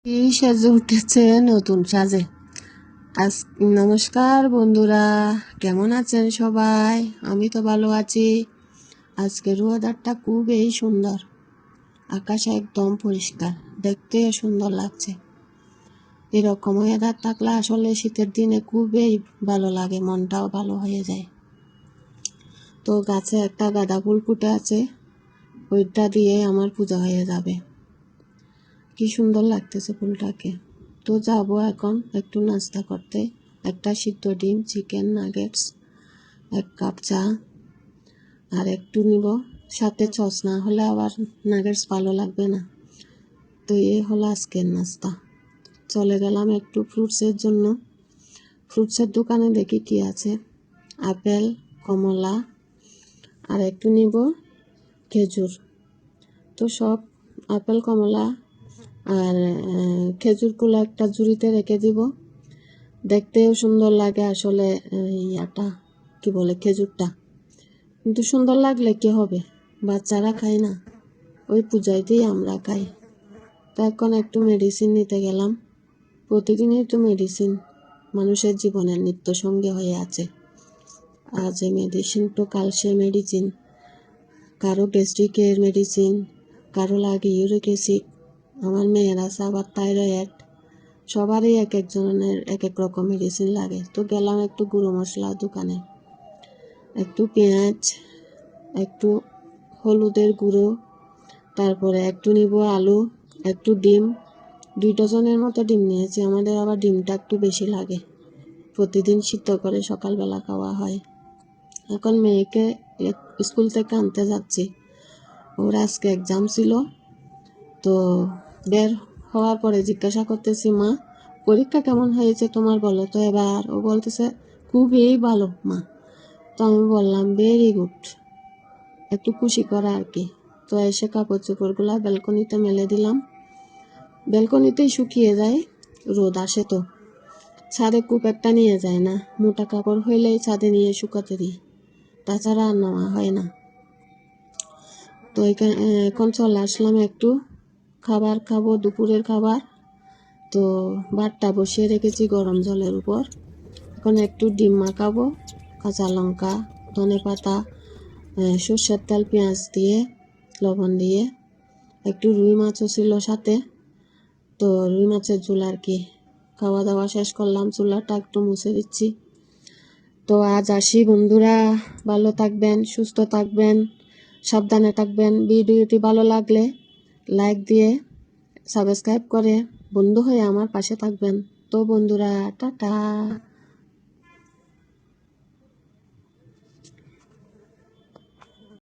এই সাজে উঠেছে নতুন সাজে। আজ নমস্কার বন্ধুরা, কেমন আছেন সবাই? আমি তো ভালো আছি। আজকের ওয়েদারটা খুবই সুন্দর, আকাশ একদম পরিষ্কার, দেখতে সুন্দর লাগছে। এরকম ওয়েদার থাকলে আসলে শীতের দিনে খুবই ভালো লাগে, মনটাও ভালো হয়ে যায়। তো গাছে একটা গাঁদা ফুল ফুটে আছে, ওইটা দিয়ে আমার পূজা হয়ে যাবে। কি সুন্দর লাগতেছে ফুলটাকে। তো যাবো এখন একটু নাস্তা করতে। একটা সিদ্ধ ডিম, চিকেন নাগেটস, 1 কাপ চা আর একটু নিব সাথে সস, না হলে আবার নাগেটস ভালো লাগবে না। তো এই হলো আজকের নাস্তা। চলে গেলাম একটু ফ্রুটসের জন্য। ফ্রুটসের দোকানে দেখি কি আছে। আপেল, কমলা আর একটু নিব খেজুর। তো সব আপেল, কমলা আর খেজুরগুলো একটা ঝুড়িতে রেখে দিব। দেখতেও সুন্দর লাগে আসলে ইয়াটা কি বলে, খেজুরটা। কিন্তু সুন্দর লাগলে কি হবে, বাচ্চারা খায় না, ওই পূজাইতেই আমরা খাই। তো এখন একটু মেডিসিন নিতে গেলাম। প্রতিদিনই তো মেডিসিন মানুষের জীবনের নিত্য সঙ্গী হয়ে আছে। আজ এই মেডিসিন তো কাল সে মেডিসিন। কারো গ্যাস্ট্রিকের মেডিসিন, কারো লাগে ইউরিক অ্যাসিড, আমার মেয়ের আছে আবার থাইরয়েড। সবারই এক এক জনের এক এক রকম মেডিসিন লাগে। তো গেলাম একটু গুঁড়ো মশলার দোকানে, একটু পেঁয়াজ, একটু হলুদের গুঁড়ো, তারপরে একটু নিব আলু, একটু ডিম। 2 ডজনের মতো ডিম নিয়েছি। আমাদের আবার ডিমটা একটু বেশি লাগে, প্রতিদিন সিদ্ধ করে সকালবেলা খাওয়া হয়। এখন মেয়েকে স্কুল থেকে আনতে যাচ্ছি। ওর আজকে এক্সাম ছিল। তো বের হওয়ার পরে জিজ্ঞাসা করতেছি, মা পরীক্ষা কেমন হয়েছে তোমার, বলো তো এবার। ও বলতেছে খুবই ভালো মা। তো আমি বললাম ভেরি গুড, একটু খুশি করা আর কি। তো এসে কাপড় চোপড়গুলো ব্যালকনিতে মেলে দিলাম। ব্যালকনিতেই শুকিয়ে যায়, রোদ আসে তো। ছাদে খুব একটা নিয়ে যায় না, মোটা কাপড় হইলেই ছাদে নিয়ে শুকাতে দিই, তাছাড়া আর নেওয়া হয় না। তো এখন চলে আসলাম একটু খাবার খাবো, দুপুরের খাবার। তো ভাতটা বসিয়ে রেখেছি গরম জলের উপর। এখন একটু ডিম মাখাবো, কাঁচা লঙ্কা, ধনেপাতা, সর্ষের তেল, পেঁয়াজ দিয়ে, লবণ দিয়ে। একটু রুই মাছও ছিল সাথে, তো রুই মাছের ঝোল আর কি। খাওয়া দাওয়া শেষ করলাম, চুলাটা একটু মুছে দিচ্ছি। তো আজ আসি বন্ধুরা, ভালো থাকবেন, সুস্থ থাকবেন, সাবধানে থাকবেন। ভিডিওটি ভালো লাগলে লাইক দিয়ে সাবস্ক্রাইব করে বন্ধু হয়ে আমার পাশে থাকবেন। তো বন্ধুরা, টাটা।